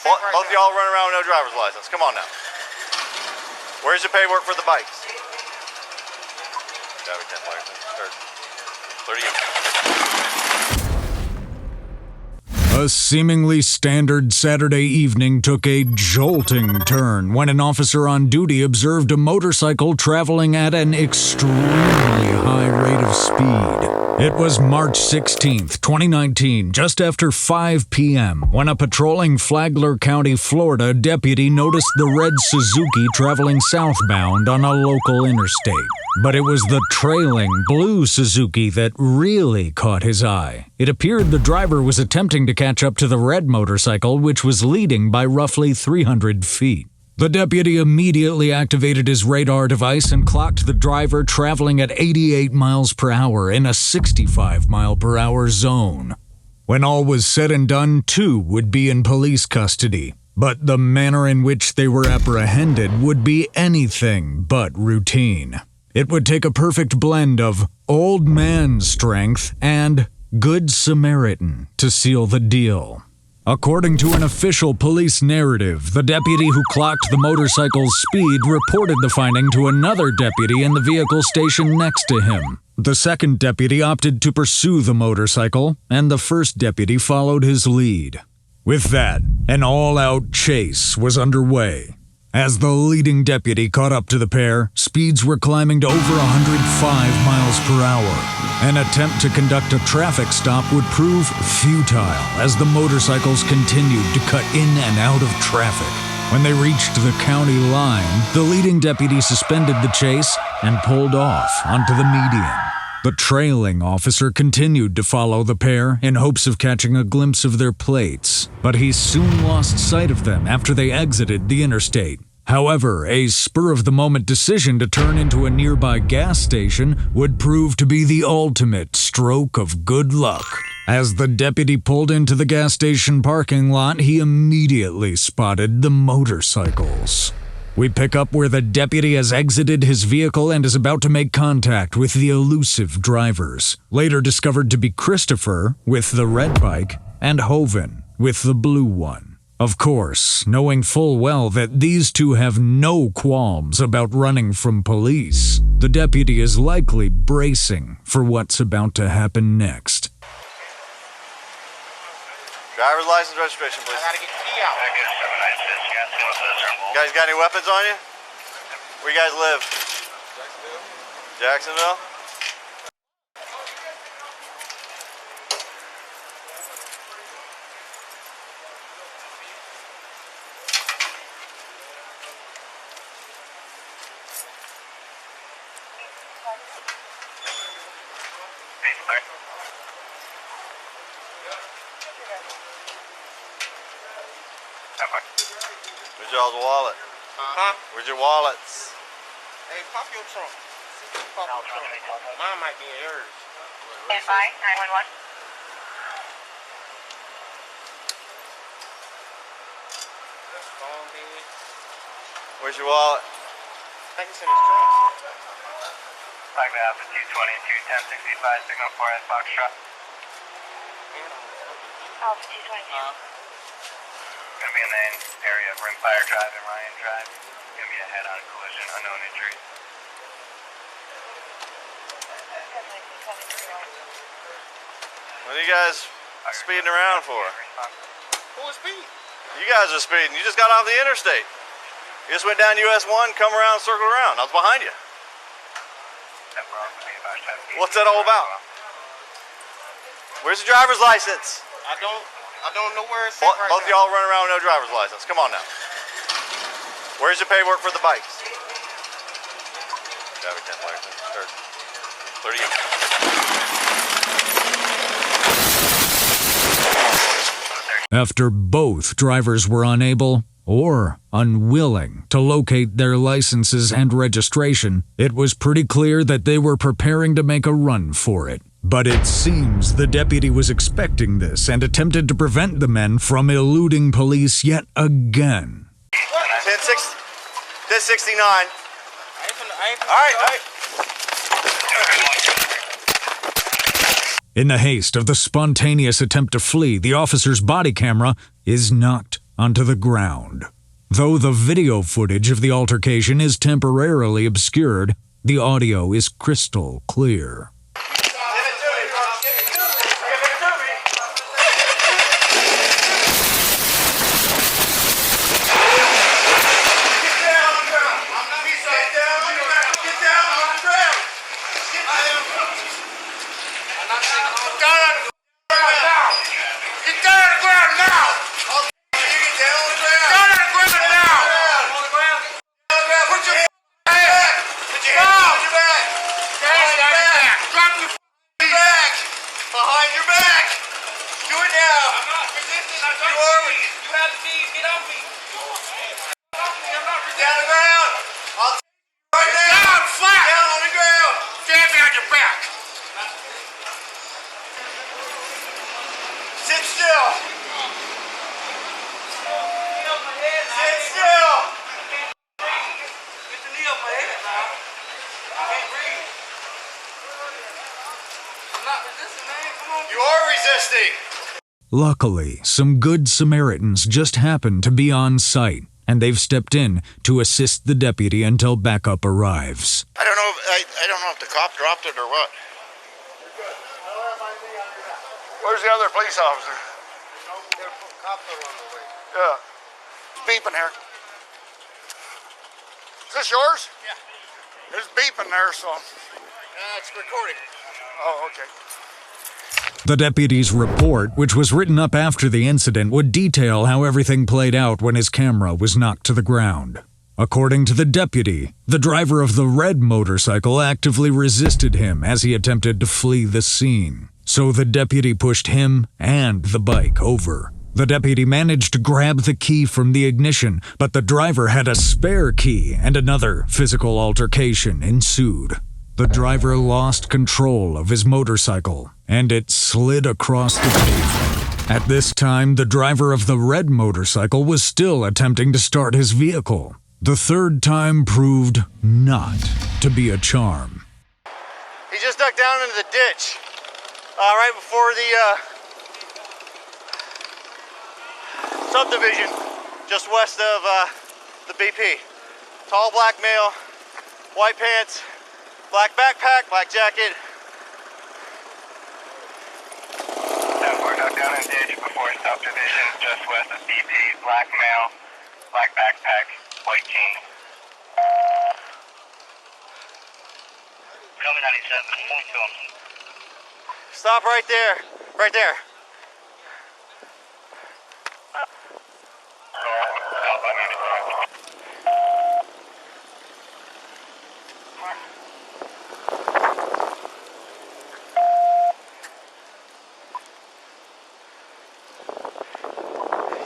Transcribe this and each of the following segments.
Both of y'all running around with no driver's license. Come on now. Where's your paperwork for the bikes? 38. A seemingly standard Saturday evening took a jolting turn when an officer on duty observed a motorcycle traveling at an extremely high rate of speed. It was March 16th, 2019, just after 5 p.m., when a patrolling Flagler County, Florida deputy noticed the red Suzuki traveling southbound on a local interstate. But it was the trailing blue Suzuki that really caught his eye. It appeared the driver was attempting to catch up to the red motorcycle, which was leading by roughly 300 feet. The deputy immediately activated his radar device and clocked the driver traveling at 88 miles per hour in a 65 mile per hour zone. When all was said and done, 2 would be in police custody, but the manner in which they were apprehended would be anything but routine. It would take a perfect blend of old man strength and Good Samaritan to seal the deal. According to an official police narrative, the deputy who clocked the motorcycle's speed reported the finding to another deputy in the vehicle station next to him. The second deputy opted to pursue the motorcycle, and the first deputy followed his lead. With that, an all-out chase was underway. As the leading deputy caught up to the pair, speeds were climbing to over 105 miles per hour. An attempt to conduct a traffic stop would prove futile as the motorcycles continued to cut in and out of traffic. When they reached the county line, the leading deputy suspended the chase and pulled off onto the median. The trailing officer continued to follow the pair in hopes of catching a glimpse of their plates, but he soon lost sight of them after they exited the interstate. However, a spur-of-the-moment decision to turn into a nearby gas station would prove to be the ultimate stroke of good luck. As the deputy pulled into the gas station parking lot, he immediately spotted the motorcycles. We pick up where the deputy has exited his vehicle and is about to make contact with the elusive drivers, later discovered to be Christopher with the red bike and Hoven with the blue one. Of course, knowing full well that these two have no qualms about running from police, the deputy is likely bracing for what's about to happen next. Driver's license, registration, please. I gotta get the key out. You guys got any weapons on you? Where you guys live? Jacksonville? Where's y'all's wallet? Huh? Where's your wallets? Hey, pop your trunk. Pop your trunk. Mine might be in yours. Stand by, 911. Phone, baby. Where's your wallet? I think it's in his trunk. Flagler Alpha 220, 21065, signal 4 Foxtrot. Alpha 222. Gonna be in the area of Rimfire Drive and Ryan Drive. Gonna be a head-on collision, unknown injury. What are you guys speeding around for? Who is speed? You guys are speeding. You just got off the interstate. You just went down US 1, come around, circle around. I was behind you. What's that all about? Where's the driver's license? I don't know where it's at right Both of y'all running around with no driver's license. Come on now. Where's your paperwork for the bikes? 38. After both drivers were unable or unwilling to locate their licenses and registration, it was pretty clear that they were preparing to make a run for it. But it seems the deputy was expecting this and attempted to prevent the men from eluding police yet again. 1069. All right. In the haste of the spontaneous attempt to flee, the officer's body camera is knocked onto the ground. Though the video footage of the altercation is temporarily obscured, the audio is crystal clear. Behind your back! Do it now! I'm not resisting, I don't you. You have the keys, get off me! I'm not resisting. Down the ground! I'll right now! Down, flat! Down on the ground! Stand behind your back! Sit still! Sit still! Get the knee off my head now. I can't breathe. I'm not resisting, man. Come on. You are resisting! Luckily, some good Samaritans just happened to be on site, and they've stepped in to assist the deputy until backup arrives. I don't know. I don't know if the cop dropped it or what. Where's the other police officer? Cops are on the way. Yeah. It's beeping here. Is this yours? Yeah. There's beeping there, so. It's recording. Oh, okay. The deputy's report, which was written up after the incident, would detail how everything played out when his camera was knocked to the ground. According to the deputy, the driver of the red motorcycle actively resisted him as he attempted to flee the scene. So the deputy pushed him and the bike over. The deputy managed to grab the key from the ignition, but the driver had a spare key and another physical altercation ensued. The driver lost control of his motorcycle, and it slid across the pavement. At this time, the driver of the red motorcycle was still attempting to start his vehicle. The third time proved not to be a charm. He just ducked down into the ditch right before the subdivision just west of the BP. Tall black male, white pants, black backpack, black jacket. Ducked down in ditch before subdivision just west of BP. Black male, black backpack, white jeans. Coming 97, point to him. Stop right there, right there.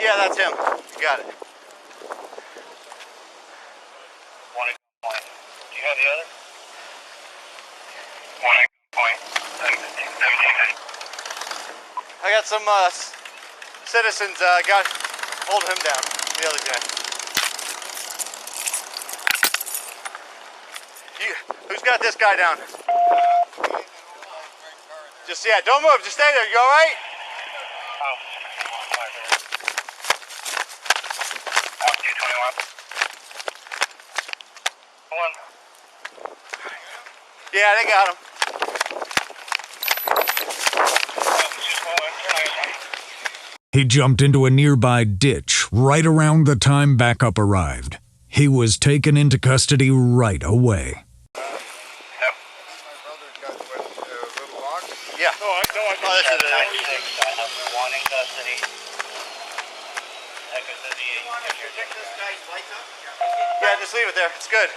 Yeah, that's him. You got it. One point. Do you have the other? One point. 17. I got some citizens got hold him down. The other guy. Who's got this guy down? Just yeah, don't move. Just stay there. You all right? Oh. Yeah, they got him. He jumped into a nearby ditch right around the time backup arrived. He was taken into custody right away. Yeah. No, I know. Oh, this is it. I have one in custody. Yeah, just leave it there. It's good.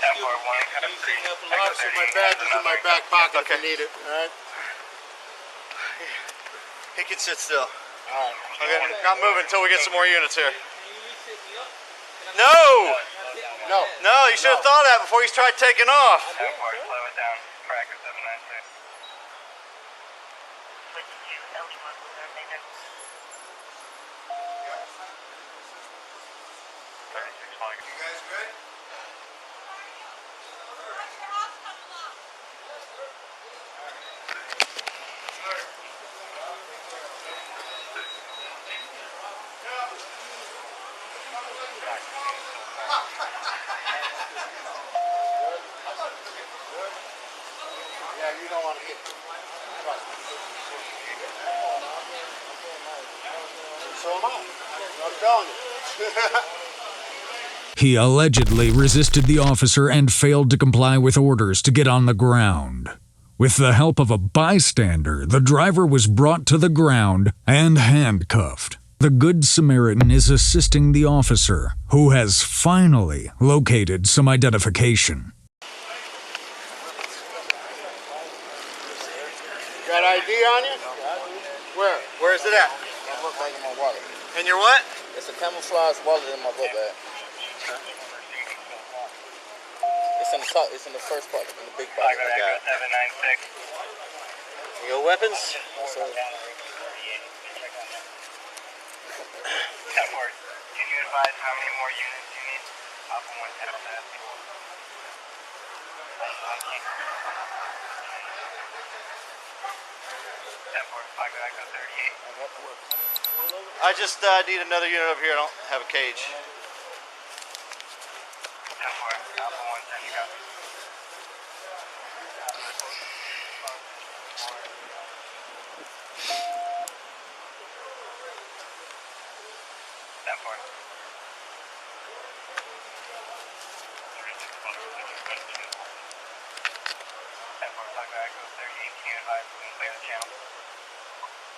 Officer, my badge is in my back pocket if you need it. All right. He can sit still. All right. Okay, not moving until we get some more units here. No! No. No, you should have thought of that before you tried taking off. Slow it down. Practice 796. You guys good? Yeah, you don't want to get. So am I. I'm telling you. He allegedly resisted the officer and failed to comply with orders to get on the ground. With the help of a bystander, the driver was brought to the ground and handcuffed. The Good Samaritan is assisting the officer, who has finally located some identification. Got ID on you? Where? Where is it at? My book bag in my wallet. And your what? It's a camouflage wallet in my book bag. It's in the top. It's in the first part, in the big part. Flagler Echo 796. You got weapons? Yes, sir. 10-4. Can you advise how many more units you need? Alpha 1 10 that. Flagler Echo 38. I just need another unit over here. I don't have a cage. 10-4. Alpha 1 10 you got.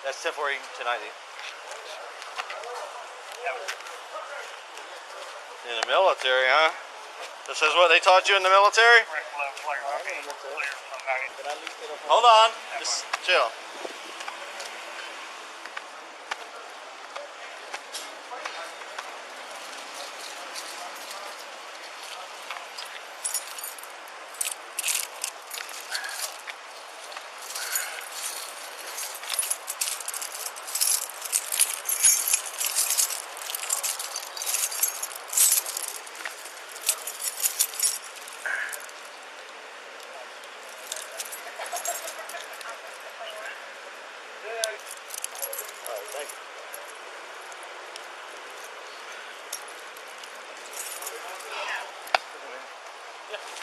That's 10-4 tonight. In the military, huh? This is what they taught you in the military? Hold on. Just chill.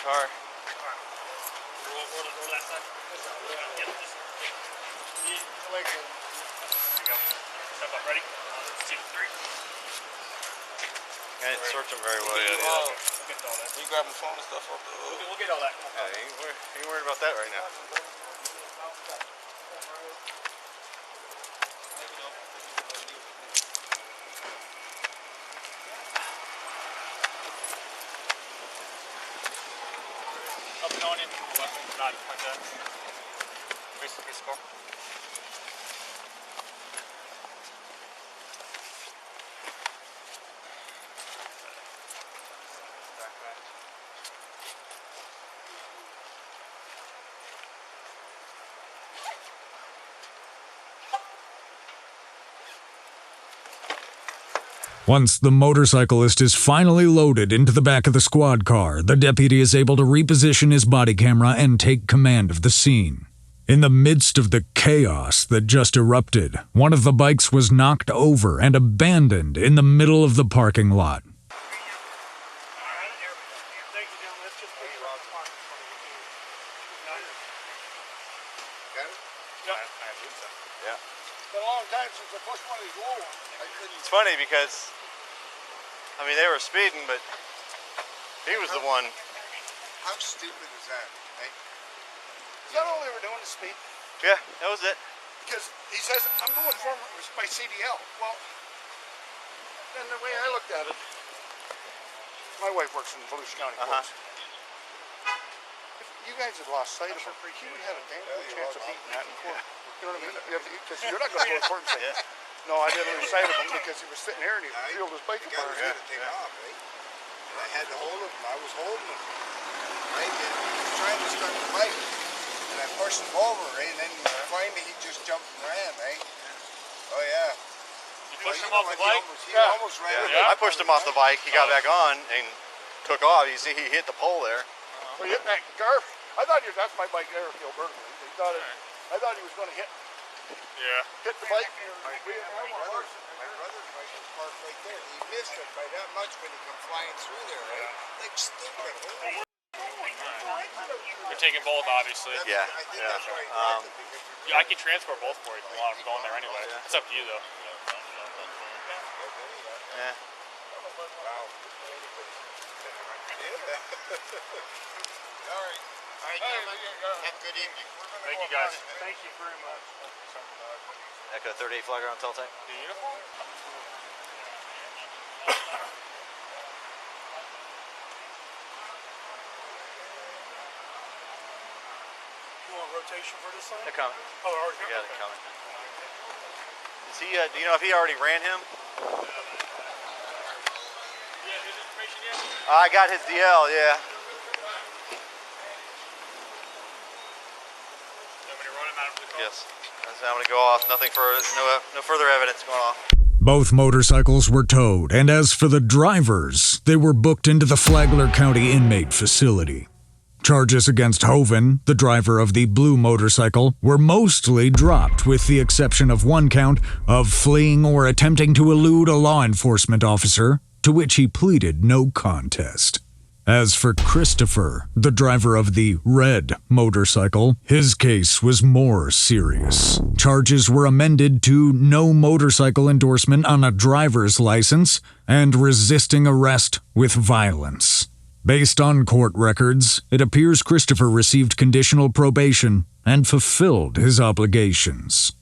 Car. Ready? 2, 3. I didn't search them very well yet. You grab my phone and stuff off the. We'll get all that. Yeah, ain't worried about that right now. Up and on him. Not like that. Basically score. Once the motorcyclist is finally loaded into the back of the squad car, the deputy is able to reposition his body camera and take command of the scene. In the midst of the chaos that just erupted, one of the bikes was knocked over and abandoned in the middle of the parking lot. It's funny because, I mean, they were speeding, but he was the one. How stupid is that? Hey? Is that all they were doing, to speed? Yeah, that was it. Because he says, I'm going for my CDL. Well, then the way I looked at it, my wife works in Flagler County. If you guys had lost sight of him, he would have had a damn good chance of beating that in court. You know what I mean? Because you're not going to go to court and say, no, I didn't lose sight of him because he was sitting here and he peeled his bike apart. He got to take off, right? And I had to hold him. I was holding him, right? And he was trying to start the bike. And I pushed him over, right? And then finally he just jumped and ran, right? Oh, yeah. You pushed him off the bike? He almost ran. Yeah. I pushed him off the bike. He got back on and took off. You see, he hit the pole there. Well, you hit that car? I thought that's my bike there, Gilbert. I thought he was going to hit the bike. My brother's bike was parked right there. He missed missed it by that much when he come flying through there, right? Like stupid. They're taking both, obviously. Yeah. I think that's why he dropped it, because Yeah, I can transport both for you if you want. I'm going there anyway. It's up to you, though. Yeah. All right. All right, gentlemen. Have a good evening. Thank you, guys. Thank you very much. Echo 38 Flagler on teletype. The uniform? You want rotation for this line? They're coming. Oh, already Yeah, they're coming. Is he, do you know if he already ran him? I got his DL, yeah. Yes. I'm going to go off. Nothing further. No further evidence going off. Both motorcycles were towed, and as for the drivers, they were booked into the Flagler County inmate facility. Charges against Hoven, the driver of the blue motorcycle, were mostly dropped, with the exception of one count of fleeing or attempting to elude a law enforcement officer, to which he pleaded no contest. As for Christopher, the driver of the red motorcycle, his case was more serious. Charges were amended to no motorcycle endorsement on a driver's license and resisting arrest with violence. Based on court records, it appears Christopher received conditional probation and fulfilled his obligations.